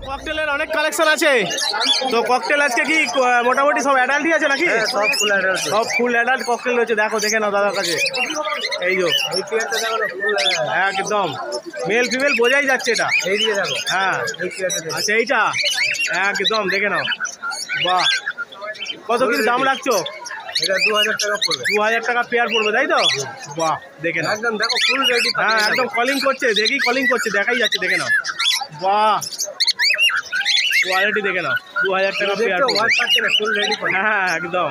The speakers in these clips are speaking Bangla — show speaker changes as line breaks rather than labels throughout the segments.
ককটেলের অনেক কালেকশন আছে, তো ককটেল আজকে কি মোটামুটি সব অ্যাডাল্টই আছে নাকি? সব ফুল অ্যাডাল্ট ককটেল রয়েছে, দেখো দেখে নাও দাদার কাছে। এই যে একদম মেল ফিমেল বোঝাই যাচ্ছে এটা।
এইদিকে দেখো,
হ্যাঁ আচ্ছা এইটা একদম দেখে নাও। বাহ, কত কি দাম রাখছো?
এটা 2000 টাকা পড়বে।
2000 টাকা পেয়ার পড়বে, তাই তো? বাহ দেখে নাও,
একদম দেখো ফুল রেডি।
হ্যাঁ একদম কলিং করছে, দেখি কলিং করছে, দেখাই যাচ্ছে, দেখে নাও। বাহ কোয়ালিটি দেখে নাও, 2000 টাকা পেয়ার পড়বে।
Full ready.
হ্যাঁ একদম।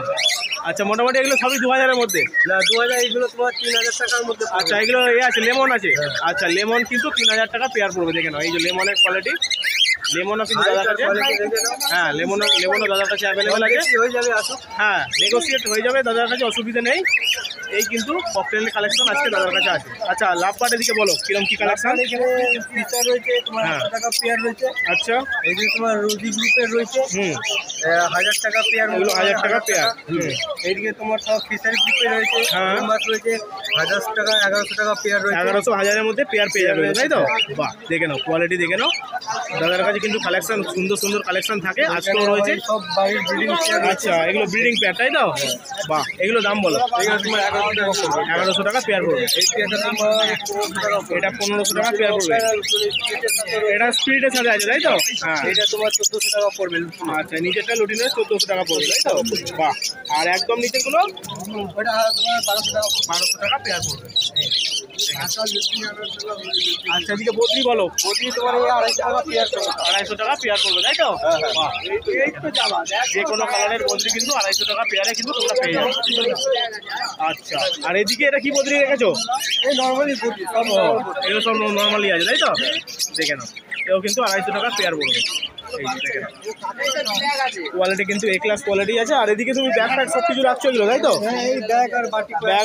আচ্ছা মোটামুটি এগুলো সবই 2000-এর মধ্যে?
না 2000, এগুলো তোমার 3000 টাকার মধ্যে।
আচ্ছা এগুলো এ আছে, লেমন আছে? আচ্ছা লেমন কিন্তু 3000 টাকা পেয়ার পড়বে, দেখে নাও। এই যে লেমনের কোয়ালিটি, লেমনও কিন্তু দাদার কাছে, হ্যাঁ লেমনও দাদার কাছে অ্যাভেলেবেল আছে।
হয়ে যাবে, আসো।
হ্যাঁ নেগোসিয়েট হয়ে যাবে দাদার কাছে, অসুবিধা নেই। এই কিন্তু ককটেলের কালেকশন আজকে দাদার কাছে আছে। আচ্ছা লাভ পার্টের দিকে বলো কিরকম কি কালেকশন?
এখানে ফিচার রয়েছে তোমার 1000 টাকা পেয়ার রয়েছে।
আচ্ছা
এই যে তোমার রোজি গ্রুপের রয়েছে 1000 টাকা পেয়ার।
এগুলো 1000 টাকা পেয়ার।
এইদিকে তোমার সব ফিচার গ্রুপে রয়েছে,
হ্যাঁ
মাছ রয়েছে 1000 টাকা 1100 টাকা পেয়ার রয়েছে।
1100 1000-এর মধ্যে পেয়ার পেয়ে যাবে, তাই তো? বাহ দেখে নাও কোয়ালিটি দেখে নাও, দাদার কাছে কিন্তু কালেকশন সুন্দর সুন্দর কালেকশন থাকে, আজকেও রয়েছে।
সব বাড়ির ব্রিডিং পেয়ার।
আচ্ছা এগুলো ব্রিডিং পেয়ার, তাই তো? বাহ এগুলো দাম বলো।
এগুলো তোমার
1100 টাকা পেয়ার পড়বে।
এই পেয়ারটা তোমার 1500 টাকা।
এটা 1500 টাকা পেয়ার পড়বে। এটা স্পিডের সাথে আছে, তাই তো? হ্যাঁ
এটা তোমার 1400 টাকা পড়বে।
আচ্ছা নিচেরটা লুটিনের 1400 টাকা পড়বে, তাই তো? বাহ, আর একদম নিচেরগুলো
ওটা তোমার 1200 টাকা।
1200 টাকা পেয়ার পড়বে। আচ্ছা এদিকে বদ্রি বলো।
বদ্রি তোমার এই 250 টাকা পেয়ার পড়বে।
250 টাকা পেয়ার পড়বে, তাই তো? বাহ, যে কোনো কালারের বদ্রি কিন্তু 250 টাকা পেয়ারে কিন্তু তোমরা পেয়ে যাবে। আচ্ছা আর এদিকে এটা কি বদ্রি রেখেছো?
এই নরমালি বদ্রি সব
এগুলো সব নর্মালি আছে, তাই তো? দেখে নাও, এও কিন্তু 250 টাকা পেয়ার পড়বে। এই যে দেখে নাও, কোয়ালিটি কিন্তু এ ক্লাস কোয়ালিটি আছে। আর এদিকে তুমি ব্যাগ ট্যাগ সব কিছু রাখছো এগুলো, তাই তো?
এই ব্যাগ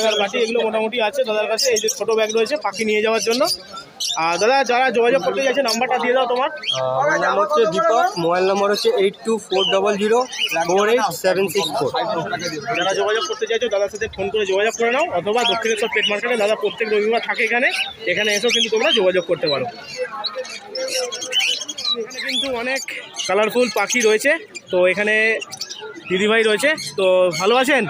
আর বাটি
এগুলো মোটামুটি আছে দাদার কাছে। এই যে ছোটো ব্যাগ রয়েছে পাখি নিয়ে যাওয়ার জন্য। আর দাদা যারা যোগাযোগ করতে চাইছে নাম্বারটা দিয়ে দাও তোমার।
আমার নাম হচ্ছে দীপক, মোবাইল নম্বর হচ্ছে 8240048764।
যারা যোগাযোগ করতে চাইছো দাদার সাথে ফোন করে যোগাযোগ করে নাও, অথবা দক্ষিণেশ্বর পেট মার্কেটে দাদা প্রত্যেক রবিবার থাকে এখানে এসেও কিন্তু তোমরা যোগাযোগ করতে পারো। এখানে কিন্তু অনেক কালারফুল পাখি রয়েছে, তো এখানে দিদিভাই রয়েছে, তো ভালো আছেন?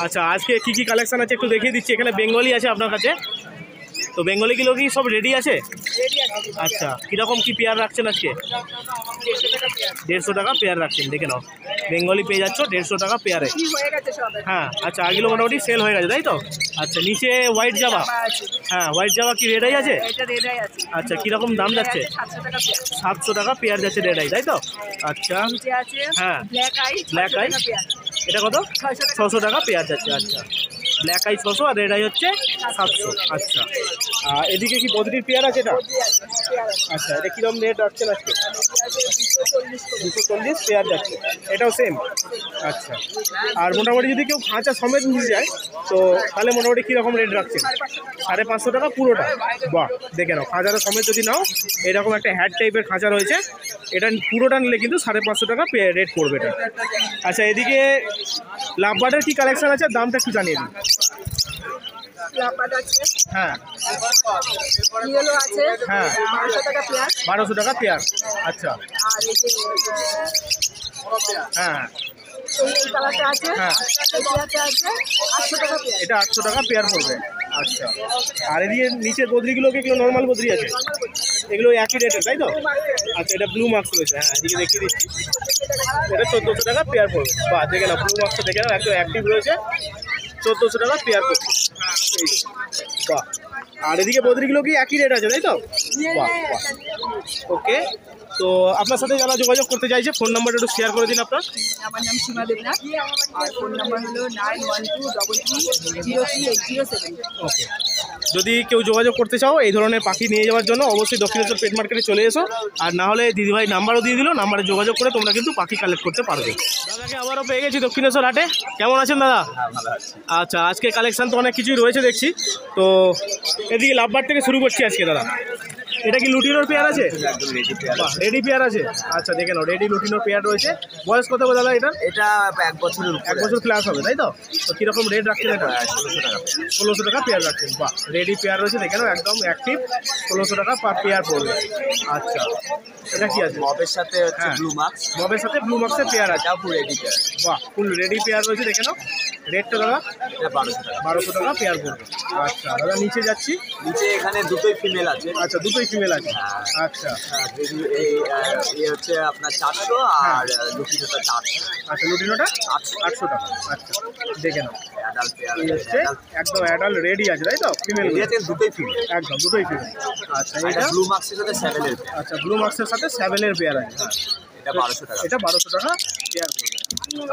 আচ্ছা আজকে কি কি কালেকশন আছে একটু দেখিয়ে দিচ্ছি। এখানে বেঙ্গলি আছে আপনার কাছে, তো বেঙ্গলিগুলো কি সব রেডি আছে? আচ্ছা কীরকম কি পেয়ার রাখছেন আজকে? 150 টাকা পেয়ার রাখছেন, দেখে নাও। বেঙ্গলি পেয়ে যাচ্ছ 150 টাকা পেয়ারে। হ্যাঁ আচ্ছা আগগুলো মোটামুটি সেল হয়ে গেছে, তাই তো? আচ্ছা নিচে হোয়াইট জাভা, হ্যাঁ হোয়াইট জাভা কি রেড আই আছে? আচ্ছা কীরকম দাম যাচ্ছে? 700 টাকা পেয়ার যাচ্ছে রেড আই, তাই তো? আচ্ছা হ্যাঁ ব্ল্যাক আই এটা কত? 600 টাকা পেয়ার যাচ্ছে। আচ্ছা ব্ল্যাক আই 600 আর রেড আই হচ্ছে 700। আচ্ছা আর এদিকে কি বদ্রির পেয়ার আছে এটা? আচ্ছা এটা কীরকম রেট রাখছেন আজকে? 240 পেয়ার যাচ্ছে, এটাও সেম। আচ্ছা আর মোটামুটি যদি কেউ খাঁচা সমেত নিয়ে যায় তো তাহলে মোটামুটি কীরকম রেট রাখছেন? 550 টাকা পুরোটা। বাহ দেখে নাও, খাঁচাটা সমেত যদি নাও, এরকম একটা হ্যাড টাইপের খাঁচা রয়েছে, এটা পুরোটা নিলে কিন্তু 550 টাকা রেট পড়বে এটা। আচ্ছা এদিকে লাভ বার্ডের কী কালেকশন আছে, দামটা একটু জানিয়ে দিন। হ্যাঁ হ্যাঁ 1200 টাকা পেয়ার। আচ্ছা হ্যাঁ হ্যাঁ এটা 800 টাকা পেয়ার পড়বে। আচ্ছা আর এদিকে নিচের বদ্রিগুলোকে এগুলো নর্মাল বদ্রি আছে, এগুলো একই রেটের, তাই তো? আচ্ছা এটা ব্লু মার্কস রয়েছে, হ্যাঁ এদিকে দেখিয়ে দিচ্ছি, এটা 1400 টাকা পেয়ার পড়বে। বা দেখে নাও ব্লু মার্কসটা দেখে নাও, একদম অ্যাক্টিভ রয়েছে, 1400 টাকা পেয়ার পড়বে। বাহ আর এদিকে বদ্রিগুলো কি একই রেট আছে, তাই তো? বাহ বাহ ওকে। তো আপনার সাথে যারা যোগাযোগ করতে চাইছে ফোন নাম্বারটা একটু শেয়ার করে দিন আপনার।
আমার নাম সীমা দেবনাথ আর ফোন নাম্বার হলো 9123330807।
ওকে, যদি কেউ যোগাযোগ করতে চাও এই ধরনের পাখি নিয়ে যাওয়ার জন্য অবশ্যই দক্ষিণেশ্বর পেট মার্কেটে চলে এসো। আর না হলে দিদিভাই নাম্বারও দিয়ে দিল, নাম্বারে যোগাযোগ করে তোমরা কিন্তু পাখি কালেক্ট করতে পারবে। দাদাকে আবারও পেয়ে গেছি দক্ষিণেশ্বর হাটে, কেমন আছেন দাদা? আচ্ছা আজকে কালেকশান তো অনেক কিছুই রয়েছে দেখছি, তো এদিকে লাভবার থেকে শুরু করছি আজকে দাদা। এটা কি লুটিনোর পেয়ার আছে?
একদম রেডি পেয়ার।
রেডি পেয়ার আছে। আচ্ছা দেখে নাও, রেডি লুটিনোর পেয়ার রয়েছে। বয়স কত গো দাদা এটা?
এটা 1 বছরের উপরে।
1 বছর প্লাস হবে তাই তো? তো কীরকম রেট রাখছেন এটা?
1600 টাকা।
1600 টাকা পেয়ার রাখছেন। বাহ, রেডি পেয়ার রয়েছে দেখে নাও, একদম অ্যাক্টিভ। 1600 টাকা পার পেয়ার পড়বে। আচ্ছা এটা কি আছে?
মবের সাথে হচ্ছে
হ্যাঁ।
Blue marks.
মবের সাথে ব্লু মার্কসের পেয়ার আছে।
এটাও পুরো রেডি পেয়ার।
বাহ, ফুল রেডি পেয়ার রয়েছে দেখে নাও। রেটটা দাদা
এটা 1200 টাকা।
1200 টাকা পেয়ার পড়বে। আচ্ছা দাদা নিচে যাচ্ছি।
নিচে এখানে দুটোই ফিমেল আছে।
আচ্ছা দুটোই ফিমেল আছে। আচ্ছা
এই হচ্ছে আপনার 400 আর লুটিনোটা 400।
আচ্ছা লুটিনোটা
800
800 টাকা। আচ্ছা দেখে নাও,
অ্যাডাল্ট পেয়ার।
এই হচ্ছে একদম অ্যাডাল্ট রেডি আছে তাই তো? ফিমেল
এরিয়াতে দুটোই ফিমেল।
একদম দুটোই ফিমেল। আচ্ছা
এটা
এটা
ব্লু মার্কসের সাথে 7 এর পেয়ার।
আচ্ছা ব্লু মার্কসের সাথে 7 এর পেয়ার আছে। হ্যাঁ
এটা 1200 টাকা।
এটা 1200 টাকা পেয়ার পড়বে।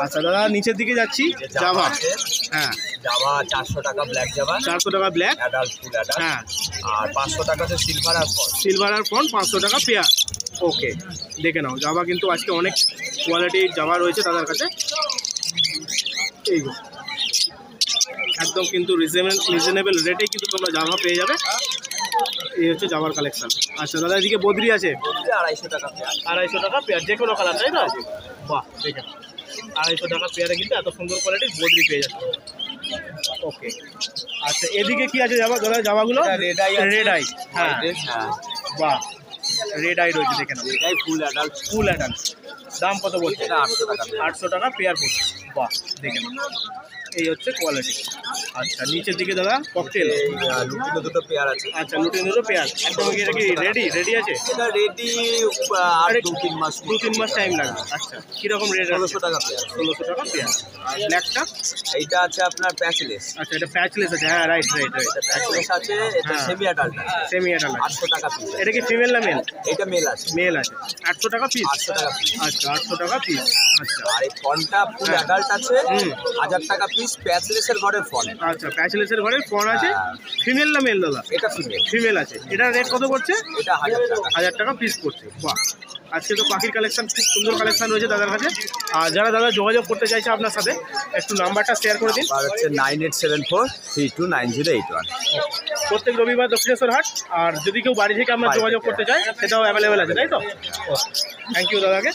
আচ্ছা দাদা নিচের দিকে যাচ্ছি। জাভা,
আছে।
হ্যাঁ
জাভা 400 টাকা ব্ল্যাক জাভা।
400 টাকা ব্ল্যাক,
অ্যাডাল্ট ফুল অ্যাডাল্ট।
হ্যাঁ
আর 500 টাকা হচ্ছে সিলভার আর ফল।
সিলভার আর ফন 500 টাকা পেয়ার। ওকে দেখে নাও, জাভা কিন্তু আজকে অনেক কোয়ালিটির জাভা রয়েছে তাদের কাছে। এই গো, একদম কিন্তু রিজনেবল রেটে কিন্তু তোমরা জাভা পেয়ে যাবে। এই হচ্ছে জাভার কালেকশন। আচ্ছা দাদা এদিকে বদ্রি আছে
250 টাকা পেয়ার।
250 টাকা পেয়ার, যে কোনো কালার তাই তো? বাহ দেখে নাও, 250 টাকা পেয়ারে কিন্তু এত সুন্দর কোয়ালিটির বদ্রি পেয়ে যাচ্ছে। ওকে আচ্ছা এদিকে কি আছে জাভা দাদা? জাভাগুলো
রেড আই আছে।
রেড আই, হ্যাঁ
হ্যাঁ।
বাহ রেড আই রয়েছে দেখে নাও,
এটাই ফুল অ্যাডাল্ট।
Full adult. দাম কত বলছে?
এটা 800 টাকা পেয়ার।
800 টাকা পেয়ার পড়ছে। বাহ দেখে নাও, এই হচ্ছে কোয়ালিটি। আচ্ছা নিচের দিকে দাদা ককটেল।
এই লুটিনো দুটো পেয়ার আছে।
আচ্ছা লুটিনোরও পেয়ার একদম। এটা কি রেডি আছে?
এটা রেডি আর 2-3 মাস।
2-3 মাস টাইম লাগবে। আচ্ছা কীরকম রেট?
1600 টাকা পেয়ার।
1600 টাকা পেয়ার। আর ব্ল্যাকটা?
এইটা আছে আপনার প্যাচলেস।
আচ্ছা এটা প্যাচলেস আছে, হ্যাঁ রাইট।
এটা প্যাচলেস আছে। এটা
হ্যাঁ।
সেমি অ্যাডাল্ট আছে।
সেমি অ্যাডাল্ট আছে।
800 টাকা পিস।
এটা কি ফিমেল না মেল?
এটা মেল আছে।
মেল আছে। 800 টাকা পিস।
800 টাকা পিস।
আচ্ছা 800 টাকা পিস। আচ্ছা
আর এই ফনটা ফুল
হ্যাঁ।
অ্যাডাল্ট আছে।
হুম।
1000 টাকা পিস। প্যাচলেসের ঘরের ফন।
আচ্ছা প্যাচলেসের ঘরে ফোন আছে। ফিমেল না মেল দাদা?
এটা ফিমেল।
ফিমেল আছে। এটার রেট কত পড়ছে?
এটা 1000 টাকা।
1000 টাকা পিস পড়ছে। বাহ, আজকে তো পাখির কালেকশন, খুব সুন্দর কালেকশন রয়েছে দাদার কাছে। আর যারা দাদা যোগাযোগ করতে চাইছে আপনার সাথে, একটু নাম্বারটা শেয়ার করে দিন।
আর হচ্ছে 9874329081।
প্রত্যেক রবিবার দক্ষিণেশ্বর হাট। আর যদি কেউ বাড়ি থেকে আপনার যোগাযোগ করতে চায় সেটাও অ্যাভেলেবেল আছে তাই তো? থ্যাংক ইউ দাদাকে।